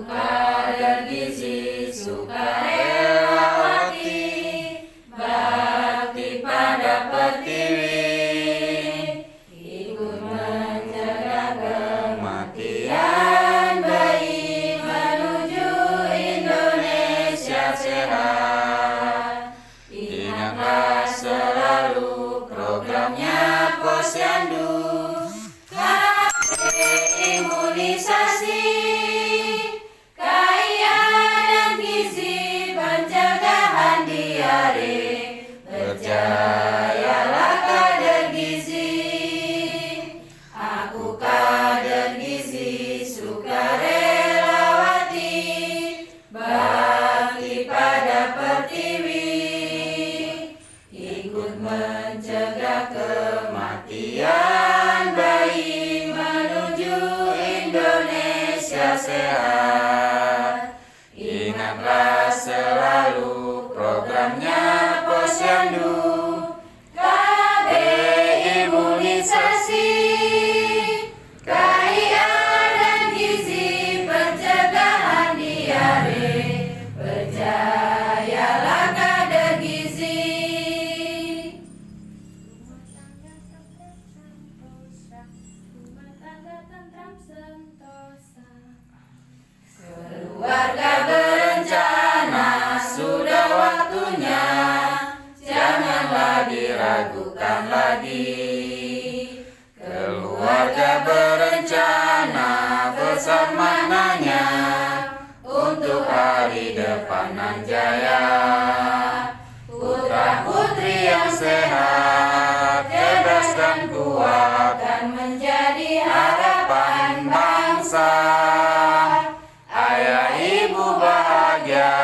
kader gizi sukarelawati, bakti pada pertiwi, ikut mencegah kematian bayi menuju Indonesia sehat. Ingatlah selalu programnya Posyandu, imunisasi, kaya dan gizi, pencegahan diare, berjayalah kader gizi. Aku kader gizi sukarelawati, bakti pada pertiwi, ikut mencegah kematian bayi menuju Indonesia sehat. Ingatlah selalu programnya Posyandu, KB imunisasi, kaya dan gizi, pencegahan diare, berjayalah kader gizi. Keluarga berencana, sudah waktunya, janganlah diragukan lagi. Keluarga berencana, besar maknanya, untuk hari depan nan jaya. Putra putri yang sehat, cerdas dan kuat, akan menjadi harapan bangsa. Ayah ibu bahagia,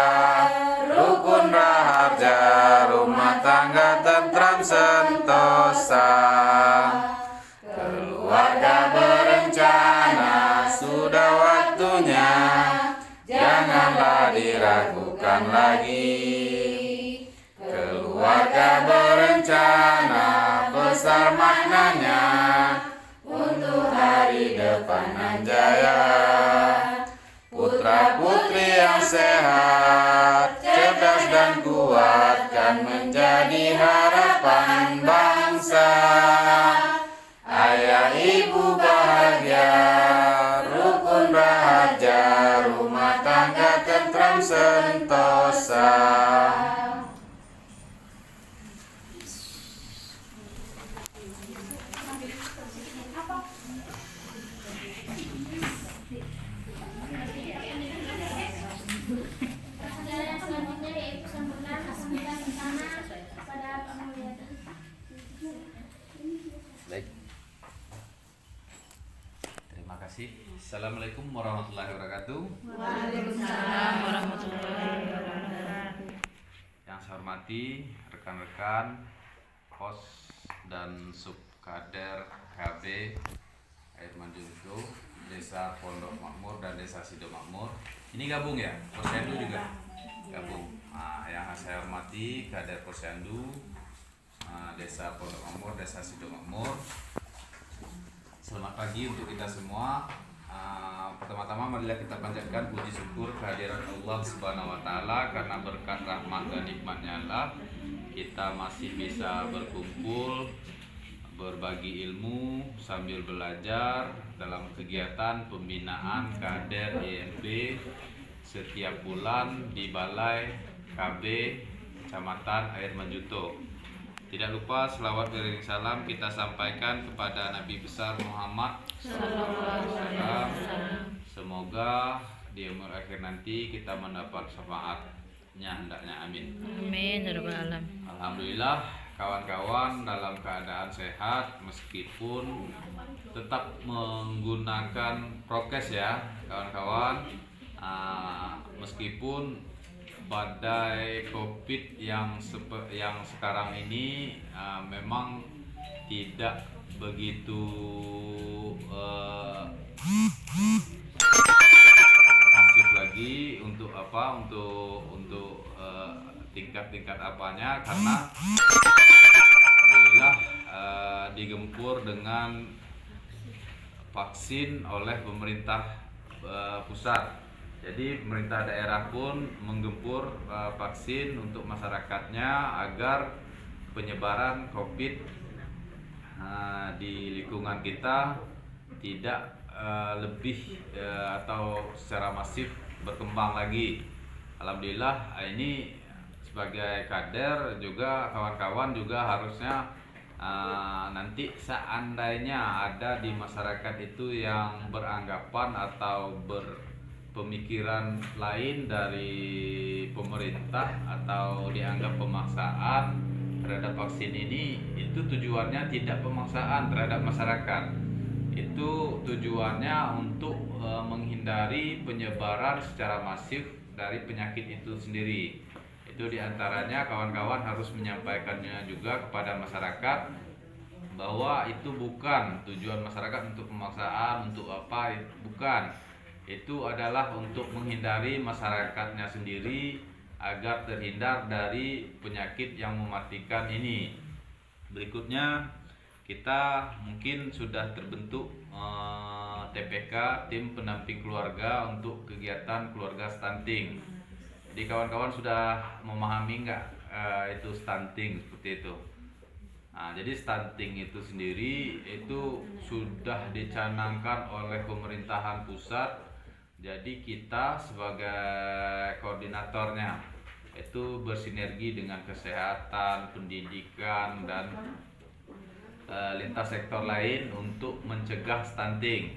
rukun raharja, rumah tangga tentram sentosa. Keluarga berencana, sudah waktunya, janganlah diragukan lagi. Keluarga berencana, besar maknanya, untuk hari depan nan jaya. Putra putri yang sehat, cerdas dan kuat, kan menjadi harapan bangsa. Ayah ibu bahagia, rukun raharja, rumah tangga tentram sentosa. Baik. Terima kasih. Assalamualaikum warahmatullahi wabarakatuh. Waalaikumsalam warahmatullahi wabarakatuh. Yang saya hormati rekan-rekan pos dan subkader KB Air Manjunto, Desa Pondok Makmur dan Desa Sido Makmur. Ini gabung ya, Posyandu juga gabung. Yang saya hormati kader Posyandu, Desa Pondok Makmur, Desa Sido Makmur. Selamat pagi untuk kita semua. Pertama-tama marilah kita panjatkan puji syukur kehadiran Allah Subhanahu wa taala, karena berkat rahmat dan nikmatnya Allah kita masih bisa berkumpul, berbagi ilmu sambil belajar dalam kegiatan pembinaan kader IMB setiap bulan di Balai KB Kecamatan Air Manjunto. Tidak lupa selawat beriring salam kita sampaikan kepada Nabi besar Muhammad SAW. Semoga di umur akhir nanti kita mendapat syafaatnya, hendaknya amin. Amin ya rabbal alamin. Alhamdulillah kawan-kawan dalam keadaan sehat, meskipun tetap menggunakan prokes ya kawan-kawan. Meskipun badai COVID yang sekarang ini memang tidak begitu masif lagi untuk tingkat apanya, karena alhamdulillah digempur dengan vaksin oleh pemerintah pusat. Jadi pemerintah daerah pun menggempur vaksin untuk masyarakatnya agar penyebaran COVID di lingkungan kita tidak lebih atau secara masif berkembang lagi. Alhamdulillah ini sebagai kader juga kawan-kawan juga harusnya nanti seandainya ada di masyarakat itu yang beranggapan atau berpemikiran lain dari pemerintah atau dianggap pemaksaan terhadap vaksin ini, itu tujuannya tidak pemaksaan terhadap masyarakat. Itu tujuannya untuk menghindari penyebaran secara masif dari penyakit itu sendiri. Itu diantaranya kawan-kawan harus menyampaikannya juga kepada masyarakat bahwa itu bukan tujuan masyarakat untuk pemaksaan, untuk apa, bukan. Itu adalah untuk menghindari masyarakatnya sendiri agar terhindar dari penyakit yang mematikan ini. Berikutnya kita mungkin sudah terbentuk TPK, tim pendamping keluarga untuk kegiatan keluarga stunting. Jadi kawan-kawan sudah memahami nggak itu stunting seperti itu? Nah, jadi stunting itu sendiri itu sudah dicanangkan oleh pemerintahan pusat. Jadi kita sebagai koordinatornya itu bersinergi dengan kesehatan, pendidikan, dan lintas sektor lain untuk mencegah stunting.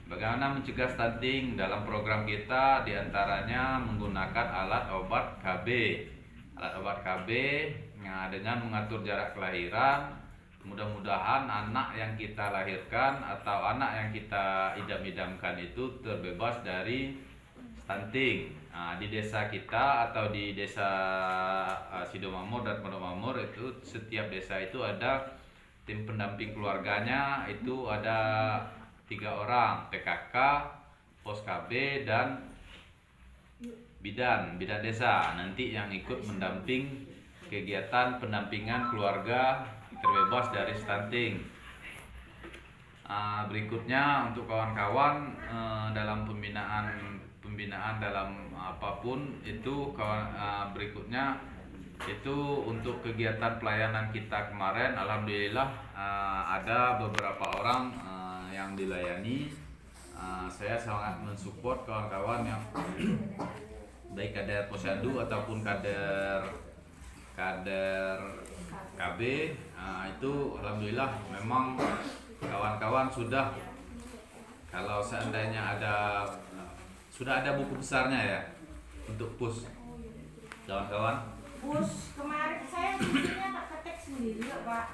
Bagaimana mencegah stunting? Dalam program kita diantaranya menggunakan alat obat KB. Alat obat KB dengan mengatur jarak kelahiran. Mudah-mudahan anak yang kita lahirkan atau anak yang kita idam-idamkan itu terbebas dari stunting. Nah, di desa kita atau di desa Sidomamur dan Pondok Mamur itu setiap desa itu ada tim pendamping keluarganya, itu ada 3 orang, PKK, Pos KB, dan bidan desa nanti yang ikut mendamping kegiatan pendampingan keluarga terbebas dari stunting. Berikutnya untuk kawan-kawan dalam pembinaan dalam apapun itu berikutnya itu untuk kegiatan pelayanan kita kemarin, alhamdulillah ada beberapa orang yang dilayani. Saya sangat mensupport kawan-kawan yang baik kader Posyandu ataupun kader KB. Itu alhamdulillah memang kawan-kawan sudah, kalau seandainya sudah ada buku besarnya ya untuk push kawan-kawan. Push kemarin saya isinya tak ketik sendiri ya Pak.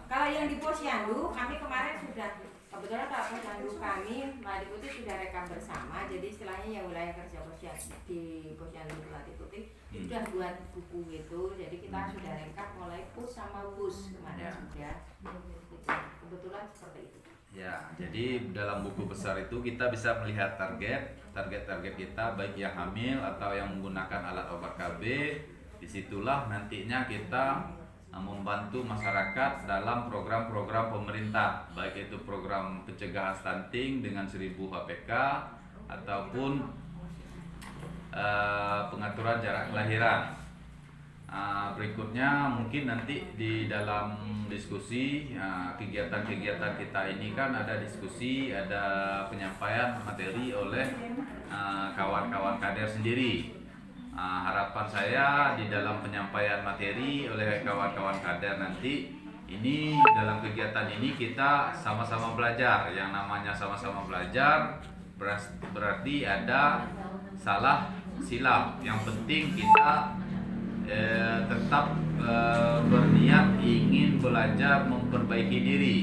Kalau yang di Posyandu kami kemarin sudah, kebetulan kalau Posyandu kami Melati Putih sudah rekam bersama. Jadi istilahnya yang wilayah kerja Posyandu di Posyandu Melati Putih sudah buat buku gitu. Jadi kita sudah rekap mulai push sama push kemarin sudah. Kebetulan seperti itu. Ya, jadi dalam buku besar itu kita bisa melihat target kita baik yang hamil atau yang menggunakan alat obat KB. Disitulah nantinya kita membantu masyarakat dalam program-program pemerintah, baik itu program pencegahan stunting dengan 1000 HPK ataupun pengaturan jarak kelahiran. Berikutnya mungkin nanti di dalam diskusi kegiatan-kegiatan kita ini kan ada diskusi, ada penyampaian materi oleh kawan-kawan kader sendiri. Harapan saya di dalam penyampaian materi oleh kawan-kawan kader nanti ini, dalam kegiatan ini kita sama-sama belajar. Yang namanya sama-sama belajar berarti ada salah silap. Yang penting kita tetap berniat ingin belajar memperbaiki diri.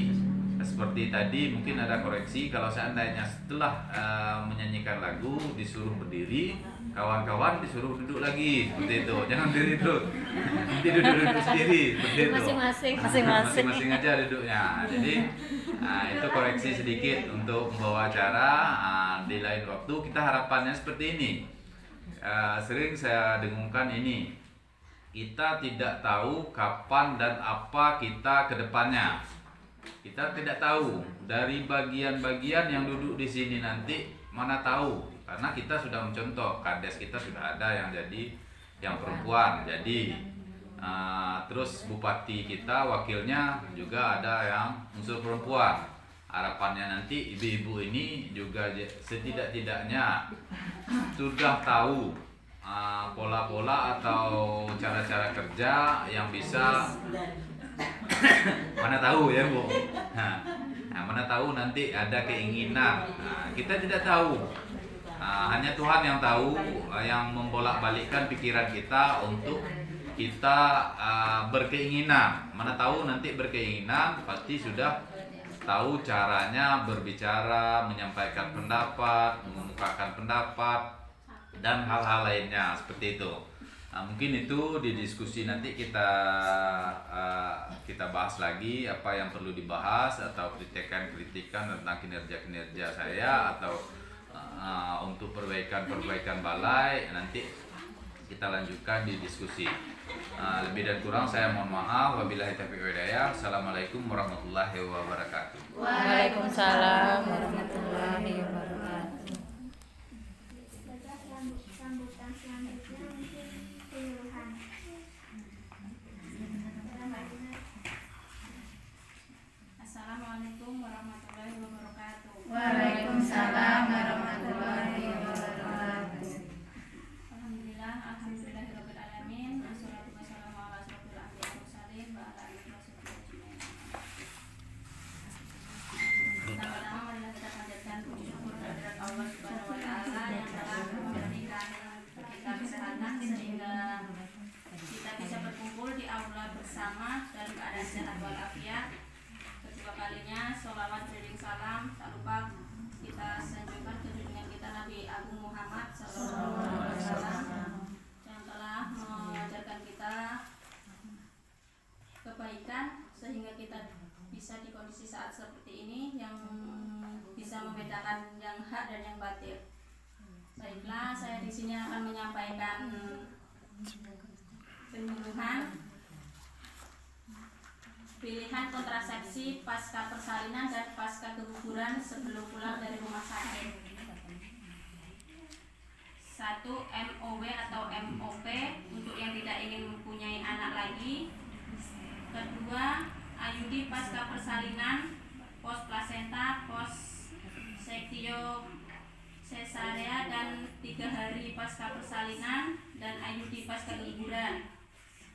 Seperti tadi mungkin ada koreksi, kalau seandainya setelah menyanyikan lagu disuruh berdiri, kawan-kawan disuruh duduk lagi seperti itu. Jangan berdiri dulu, nanti duduk sendiri seperti itu. Masing-masing aja duduknya. Jadi itu koreksi sedikit untuk membawa acara. Di lain waktu kita harapannya seperti ini. Sering saya dengungkan ini, kita tidak tahu kapan dan apa kita ke depannya. Kita tidak tahu dari bagian-bagian yang duduk di sini nanti, mana tahu Karena kita sudah mencontoh, kades kita sudah ada yang jadi yang perempuan. Jadi terus bupati kita wakilnya juga ada yang unsur perempuan. Harapannya nanti ibu-ibu ini juga setidak-tidaknya sudah tahu pola-pola atau cara-cara kerja yang bisa mana tahu ya Bu. Mana tahu nanti ada keinginan. Kita tidak tahu. Hanya Tuhan yang tahu, yang membolak-balikkan pikiran kita untuk kita berkeinginan. Mana tahu nanti berkeinginan pasti sudah tahu caranya berbicara, menyampaikan pendapat, mengemukakan pendapat, dan hal-hal lainnya seperti itu. Mungkin itu di diskusi nanti kita bahas lagi apa yang perlu dibahas atau kritikan tentang kinerja saya atau untuk perbaikan balai, nanti kita lanjutkan di diskusi. Lebih dan kurang saya mohon maaf. Wabillahi taufiq wal hidayah. Assalamualaikum warahmatullahi wabarakatuh. Waalaikumsalam warahmatullahi wabarakatuh. Sambutan selanjutnya mungkin penyuluhan. Assalamualaikum warahmatullahi wabarakatuh. Waalaikumsalam warahmatullahi wabarakatuh. Alhamdulillahirabbil alamin. Wassalatu wassalamu ala asyrofil anbiya'i wal mursalin wa ala alihi washabihi ajmain. Pertama-tama marilah kita panjatkan puji syukur kehadirat Allah Subhanahu wa taala yang telah memberikan kita kesehatan sehingga kita bisa berkumpul di aula bersama dalam keadaan sehat walafiat. Kedua kalinya sholawat beriring salam tak lupa kita sanjungkan ke junjungan kita Nabi Agung Muhammad SAW yang telah mengajarkan kita kebaikan sehingga kita bisa di kondisi saat seperti ini yang bisa membedakan yang hak dan yang batil. Baiklah, saya di sini akan menyampaikan penyuluhan pilihan kontrasepsi pasca persalinan dan pasca keguguran sebelum pulang dari rumah sakit. 1. MOW atau MOP untuk yang tidak ingin mempunyai anak lagi. Kedua, IUD pasca persalinan, pos plasenta, pos sektio sesarea dan 3 hari pasca persalinan, dan IUD pasca keguguran.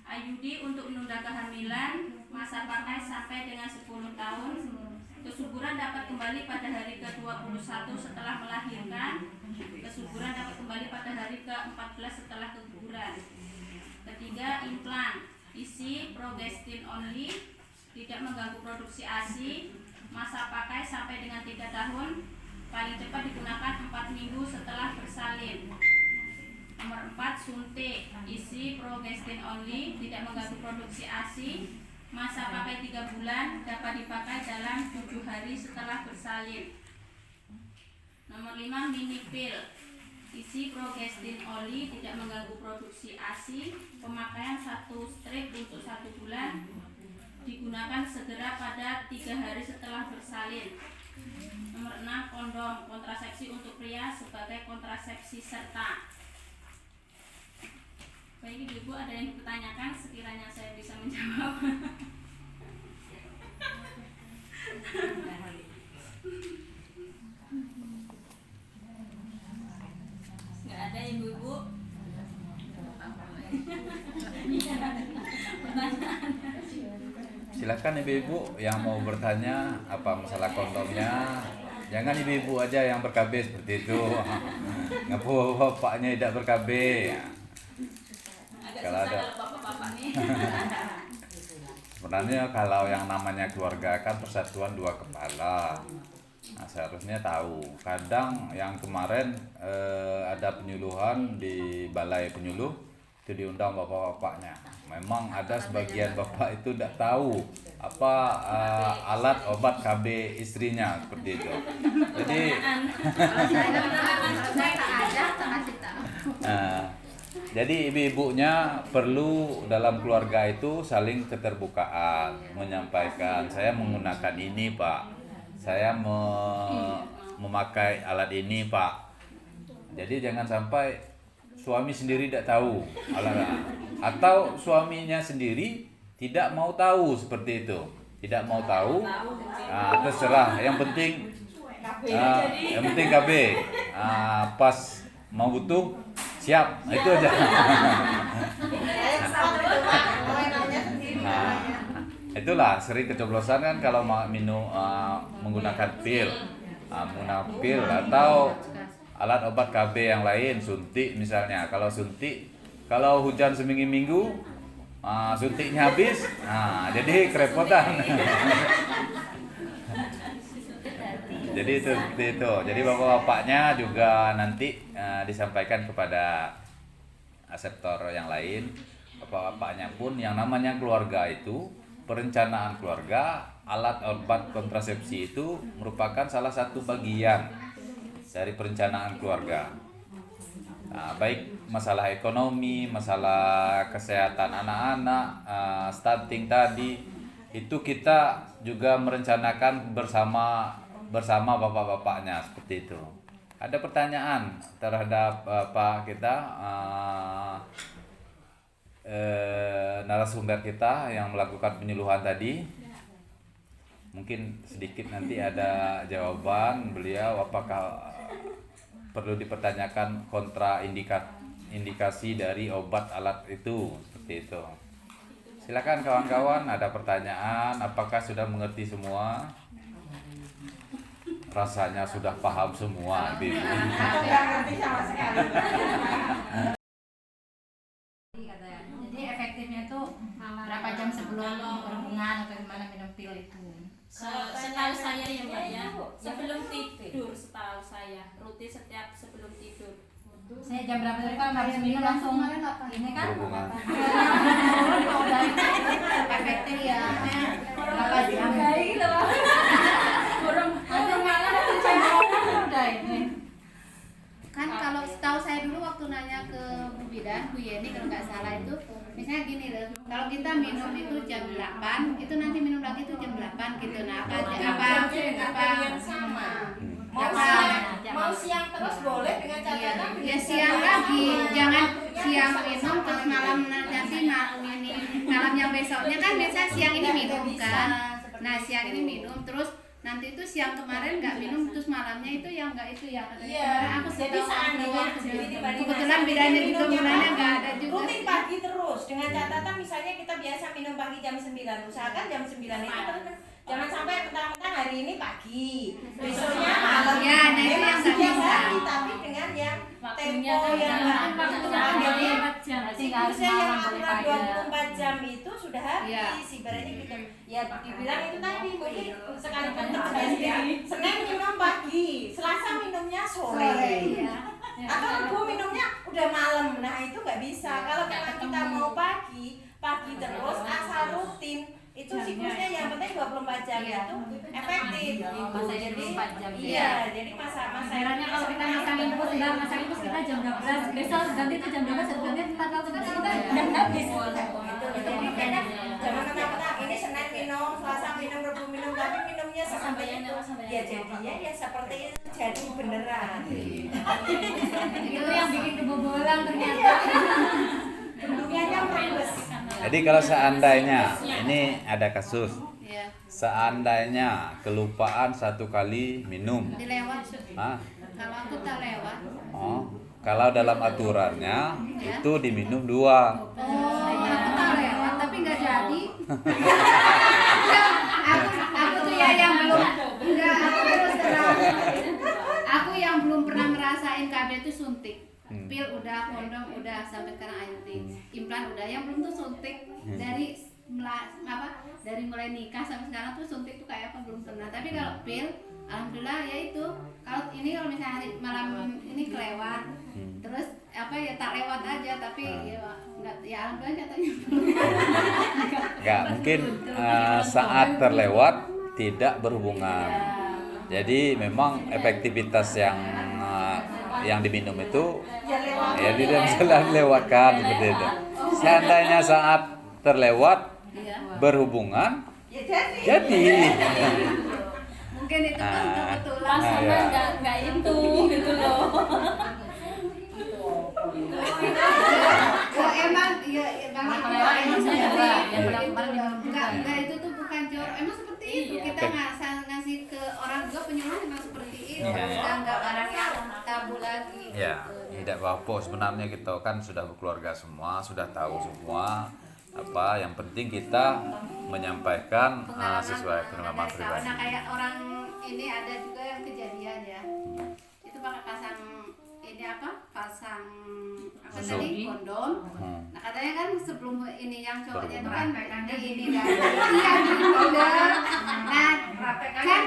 IUD untuk menunda kehamilan, masa pakai sampai dengan 10 tahun. Kesuburan dapat kembali pada hari ke-21 setelah melahirkan. Kesuburan dapat kembali pada hari ke-14 setelah keguguran. Ketiga, implan, isi progestin only, tidak mengganggu produksi ASI. Masa pakai sampai dengan 3 tahun. Paling cepat digunakan 4 minggu setelah bersalin. Nomor 4, suntik, isi progestin only, tidak mengganggu produksi ASI. Masa pakai 3 bulan, dapat dipakai dalam 7 hari setelah bersalin. Nomor 5, mini pill, isi progestin only, tidak mengganggu produksi ASI. Pemakaian 1 strip untuk 1 bulan, digunakan segera pada 3 hari setelah bersalin. Nomor 6, kondom, kontrasepsi untuk pria sebagai kontrasepsi serta. Baik Ibu, ada yang dipertanyakan sekiranya saya bisa menjawab. Nggak ada Ibu-ibu? Silakan ibu-ibu yang mau bertanya apa masalah kondomnya. Jangan ibu-ibu aja yang ber-KB seperti itu. Ngapa bapaknya tidak ber-KB? Kalau ada bapak-bapak nih. Sebenarnya kalau yang namanya keluarga kan persatuan 2 kepala. Nah, seharusnya tahu. Kadang yang kemarin ada penyuluhan di balai penyuluh, itu diundang bapak-bapaknya. Memang ada sebagian bapak itu tidak tahu apa alat obat KB istrinya seperti itu. Jadi jadi ibu-ibunya perlu dalam keluarga itu saling keterbukaan, menyampaikan saya menggunakan ini Pak, saya memakai alat ini Pak. Jadi jangan sampai suami sendiri tidak tahu atau suaminya sendiri tidak mau tahu seperti itu. Tidak mau tahu, terserah. Yang penting KB. Pas mau butuh siap. Nah, itu aja. Nah, itulah sering kecoblosan kan kalau mau minum menggunakan pil, menggunakan pil atau alat obat KB yang lain, suntik misalnya. Kalau suntik, kalau hujan seminggu-minggu, suntiknya habis, jadi kerepotan. Jadi itu seperti itu. Jadi bapak-bapaknya juga nanti disampaikan kepada sektor yang lain. Bapak-bapaknya pun yang namanya keluarga itu, perencanaan keluarga, alat obat kontrasepsi itu merupakan salah satu bagian dari perencanaan keluarga. Nah, baik masalah ekonomi, masalah kesehatan anak-anak, stunting tadi, itu kita juga merencanakan bersama bapak-bapaknya seperti itu. Ada pertanyaan terhadap Pak kita narasumber kita yang melakukan penyuluhan tadi? Mungkin sedikit nanti ada jawaban beliau, apakah perlu dipertanyakan kontraindikasi dari obat alat itu, seperti itu. Silakan kawan-kawan, ada pertanyaan, apakah sudah mengerti semua? Rasanya sudah paham semua, Bibi. Aku nggak ngerti sama sekali. Jadi efektifnya itu berapa jam sebelum berhubungan atau gimana minum pil itu? Setahu saya ya Mbak ya, sebelum tidur, setahu saya rutin setiap sebelum tidur. Saya jam berapa tadi kan habis minum langsung ini kan? Berhubungan. Kalau udah efektif ya, berapa jam? Nanti malam udah ini. Kan kalau setahu saya dulu waktu nanya ke Bu Bidan, Bu Yeni kalau nggak salah itu, misalnya gini loh, kalau kita minum itu jam 8, itu nanti minum lagi itu jam 8 gitu. Nah, apa yang sama. Apa? Mau siang terus boleh dengan catatan Ya siang lagi, jangan siang minum terus malam nanti malam yang besoknya kan biasanya siang ini minum kan. Nah siang ini minum terus nanti itu siang kemarin nggak minum terus malamnya itu yang nggak itu ya. Iya. Aku Jadi seandainya kebetulan bedanya juga mulanya nggak ada juga. rutin pagi terus dengan catatan misalnya kita biasa minum pagi jam 9, usahakan jam 9 itu terus jangan sampai mentang-mentang hari ini pagi besoknya malam. Ya, nah itu yang nggak bisa. Tapi dengan yang Waktunya tempo kan yang jangan jadi berarti nggak harus siklusnya yang malam boleh aturan pagi. 24 jam itu sudah habis. Ya. Ibaratnya gitu. Ya dibilang itu tadi mungkin sekalipun terjadi ya. Senin minum pagi, Selasa minumnya sore. Ya. Atau Rabu minumnya udah malam. Nah itu nggak bisa. Kalau memang kita mau pagi terus asal rutin itu siklusnya yang penting 24 jam Iya. itu efektif. Masa Jadi 24 jam. iya, jadi masa Sebenarnya kalau kita masang infus, udah masang infus kita jam 12, besok ganti itu jam 12, ganti 14 kan kita udah habis. Jadi makanya jangan mentang-mentang ini Senin minum, Selasa minum, Rabu minum, tapi minumnya sampai itu. Ya jadinya ya seperti itu jadi beneran. Itu yang bikin kebobolan ternyata. Dunianya males. Jadi kalau seandainya ini ada kasus, Ya. seandainya kelupaan 1 kali minum, Dilewat. kalau aku tak lewat. kalau dalam aturannya itu diminum 2. Aku tak lewat tapi nggak jadi. aku tuh ya yang belum enggak aku terus terang. Aku yang belum pernah ngerasain KB itu suntik. Pil udah, kondom udah, sampai sekarang IUD, implan udah, yang belum tuh suntik dari dari mulai nikah sampai sekarang tuh suntik tuh kayak apa belum pernah. Tapi kalau pil, alhamdulillah ya itu. Kalau misalnya hari malam ini kelewat, terus ya tak lewat aja, tapi ya enggak, ya alhamdulillah katanya belum. Enggak, mungkin saat terlewat tidak berhubungan. Jadi memang efektivitas yang diminum itu ya tidak bisa dilewatkan seperti itu. Seandainya saat terlewat berhubungan, jadi. Mungkin itu kan kebetulan. Pasangan nggak itu gitu loh. Emang ya Bang Kalau Ibu lewat emang emang seperti ada, yang itu. bilang kemarin dia belum buka. Enggak, itu tuh bukan jorok. Emang seperti itu. Kita ngasih ke orang juga penyuluhan emang seperti itu. Iya. Udah enggak barang yang tabu lagi. Ya, gitu. tidak apa-apa. Sebenarnya kita kan sudah berkeluarga semua, sudah tahu semua. Apa yang penting kita menyampaikan sesuai pengalaman ada pribadi. nah kayak orang ini ada juga yang kejadian ya. Itu pakai pasang ini pasang apa Kondom. tadi kondom. Hmm. Nah katanya kan sebelum ini yang cowoknya itu Berhubungan. kan di ini kan. Iya gitu dah. Nah kan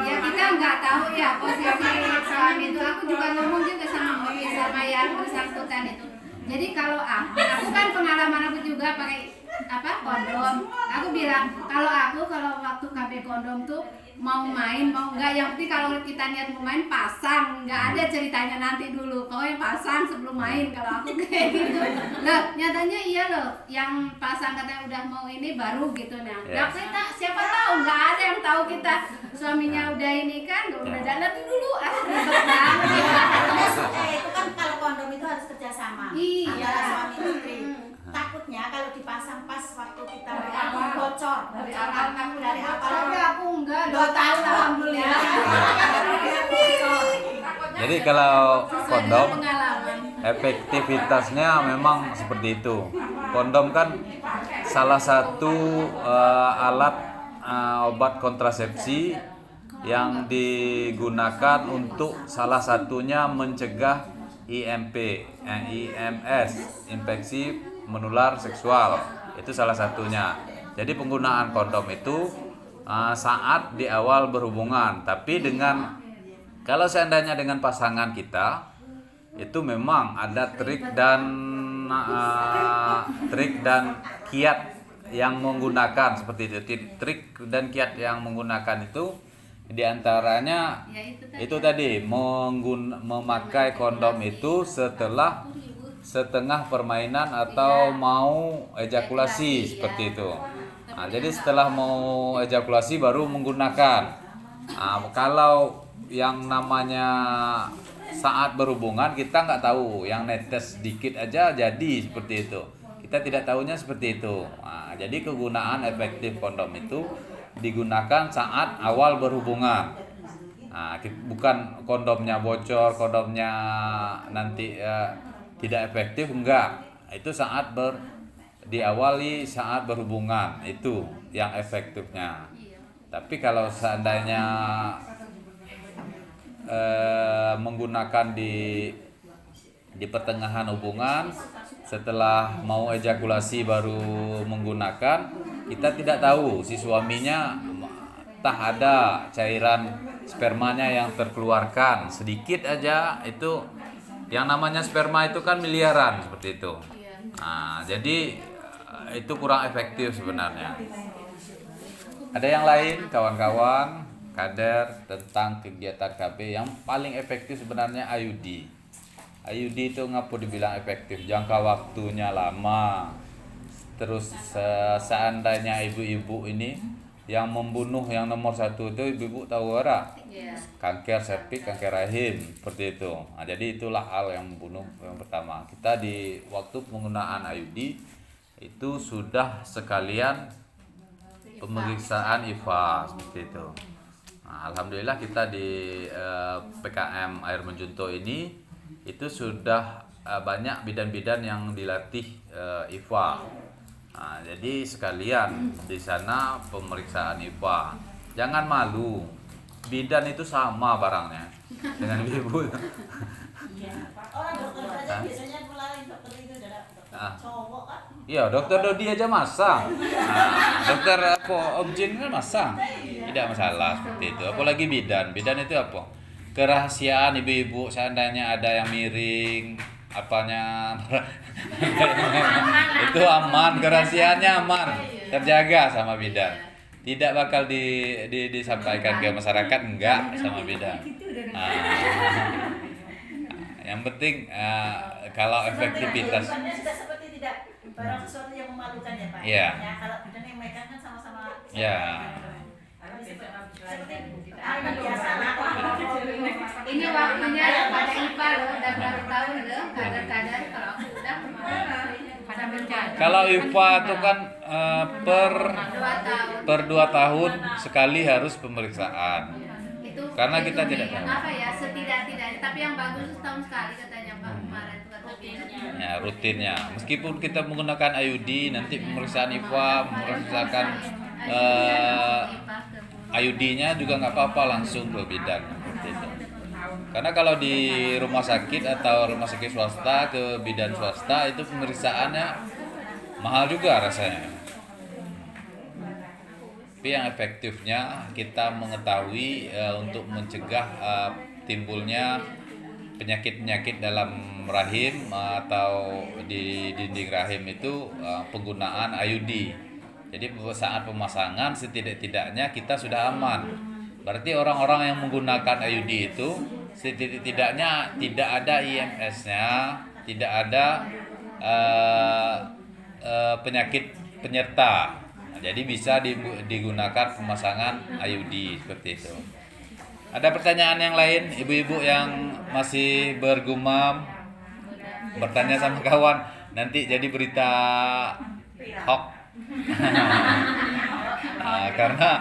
ya kita nggak tahu ya posisi suami itu. Aku juga ngomong juga sama yang bersangkutan itu. Jadi kalau aku kan pengalaman aku juga pakai kondom. Aku bilang kalau waktu KB kondom tuh mau main mau enggak, yang penting kalau kita niat mau main pasang, nggak ada ceritanya nanti dulu, pokoknya pasang sebelum main. Kalau aku kayak gitu loh, nyatanya iya loh, yang pasang katanya udah mau ini baru gitu. Nah kita siapa tahu, nggak ada yang tahu kita suaminya udah ini kan udah jalan dulu ribet banget. Itu kan kalau kondom itu harus kerjasama antara suami istri. Takutnya kalau dipasang pas waktu kita bocor dari awal Aku enggak, 2 tahun alhamdulillah. Jadi kalau kondom Pengalaman. efektivitasnya memang seperti itu. Kondom kan salah satu alat obat kontrasepsi yang digunakan untuk salah satunya mencegah IMS, infeksi menular seksual. Itu salah satunya. Jadi penggunaan kondom itu saat di awal berhubungan, tapi kalau seandainya dengan pasangan kita itu memang ada trik dan kiat yang menggunakan seperti itu. Trik dan kiat yang menggunakan itu diantaranya itu tadi memakai kondom itu setelah setengah permainan atau mau ejakulasi seperti itu. Nah, jadi setelah mau ejakulasi baru menggunakan. Nah, kalau yang namanya saat berhubungan kita nggak tahu, yang netes sedikit aja jadi seperti itu. Kita tidak tahunya seperti itu. Nah, jadi kegunaan efektif kondom itu digunakan saat awal berhubungan. Nah, bukan kondomnya bocor, kondomnya nanti tidak efektif, enggak. Itu saat diawali saat berhubungan itu yang efektifnya. Tapi kalau seandainya menggunakan di pertengahan hubungan setelah mau ejakulasi baru menggunakan, kita tidak tahu si suaminya entah ada cairan spermanya yang terkeluarkan sedikit aja. Itu yang namanya sperma itu kan miliaran seperti itu. Nah, jadi itu kurang efektif sebenarnya. Ada yang lain kawan-kawan kader tentang kegiatan KB yang paling efektif sebenarnya IUD. IUD itu ngapa dibilang efektif? Jangka waktunya lama. Terus seandainya ibu-ibu ini yang membunuh yang nomor 1 itu ibu-ibu tahu ora? Kanker serviks, kanker rahim seperti itu. Nah, jadi itulah hal yang membunuh yang pertama. Kita di waktu penggunaan IUD itu sudah sekalian pemeriksaan IVA seperti itu. Nah, alhamdulillah kita di PKM Air Menjunto ini itu sudah banyak bidan-bidan yang dilatih IVA. Nah, jadi sekalian di sana pemeriksaan IVA. Jangan malu. Bidan itu sama barangnya dengan ibu. Orang dokter saja biasanya mulai dokter itu adalah dokter cowok kan. Iya, dokter Dodi aja masang. Nah, dokter Objin kan masang. Tidak masalah seperti itu. Apalagi bidan. Bidan itu apa? Kerahasiaan ibu-ibu seandainya ada yang miring apanya itu aman, kerahasiaannya aman, terjaga sama bidan. Tidak bakal disampaikan ke masyarakat, enggak sama bidan. Yang penting kalau efektivitas. Sudah seperti tidak barang sesuatu yang memalukan ya Pak. Iya. Ya, kalau bidan yang mereka kan sama-sama. Ya. Seperti biasa lah. Ini waktunya pada IPA loh, udah berapa tahun loh, kadang-kadang Kalau IPA itu kan per 2 tahun sekali harus pemeriksaan. Itu Karena itu kita tidak tahu. apa ya, setidak-tidaknya, tapi yang bagus itu setahun sekali katanya Pak kemarin tuh kata Ya, rutinnya. Meskipun kita menggunakan IUD, nanti pemeriksaan IPA, memeriksakan IUD-nya juga nggak apa-apa, langsung ke bidan. Seperti itu. Karena kalau di rumah sakit atau rumah sakit swasta ke bidan swasta itu pemeriksaannya mahal juga rasanya. Tapi yang efektifnya kita mengetahui untuk mencegah timbulnya penyakit-penyakit dalam rahim atau di dinding rahim itu penggunaan IUD. Jadi saat pemasangan setidak-tidaknya kita sudah aman. Berarti orang-orang yang menggunakan IUD itu setidak-tidaknya tidak ada IMS-nya, tidak ada penyakit penyerta. Nah, jadi bisa digunakan pemasangan IUD seperti itu. Ada pertanyaan yang lain, ibu-ibu yang masih bergumam, bertanya sama kawan, nanti jadi berita hoax. Karena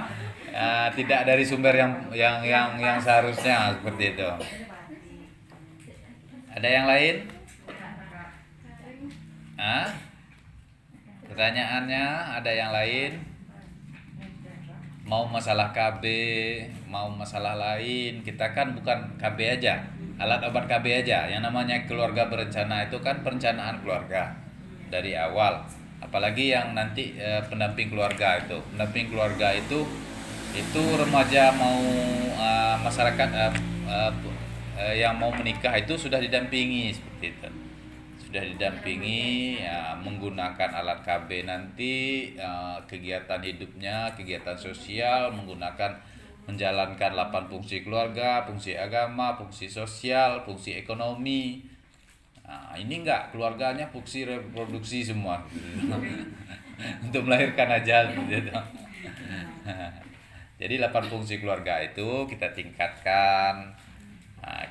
tidak dari sumber yang seharusnya seperti itu. Ada yang lain? Pertanyaannya ada yang lain? Mau masalah KB, mau masalah lain, kita kan bukan KB aja, alat obat KB aja. Yang namanya keluarga berencana itu kan perencanaan keluarga dari awal. Apalagi yang nanti pendamping keluarga itu. Pendamping keluarga itu remaja mau masyarakat yang mau menikah itu sudah didampingi seperti itu. Sudah didampingi menggunakan alat KB nanti kegiatan hidupnya, kegiatan sosial, menjalankan 8 fungsi keluarga, fungsi agama, fungsi sosial, fungsi ekonomi. Nah, ini enggak, keluarganya fungsi reproduksi semua untuk melahirkan aja gitu. Jadi 8 fungsi keluarga itu kita tingkatkan,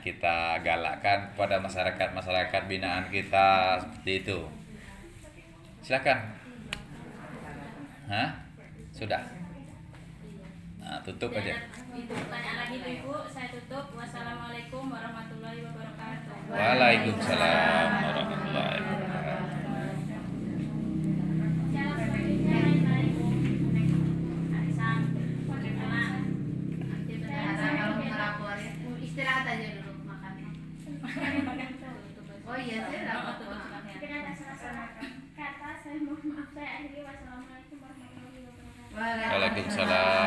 kita galakkan kepada masyarakat binaan kita seperti itu. Silakan. Sudah. Tutup aja. Itu pertanyaan lagi tuh Ibu, saya tutup. Wassalamualaikum warahmatullahi wabarakatuh. Waalaikumsalam warahmatullahi wabarakatuh. Cara selanjutnya lain-lain Bu. Arisan, perkenalan. kalau ngelaporin istirahat aja dulu makannya. Oh iya, saya lapor. Kata saya mohon maaf, saya akhiri. Wassalamualaikum warahmatullahi wabarakatuh. Waalaikumsalam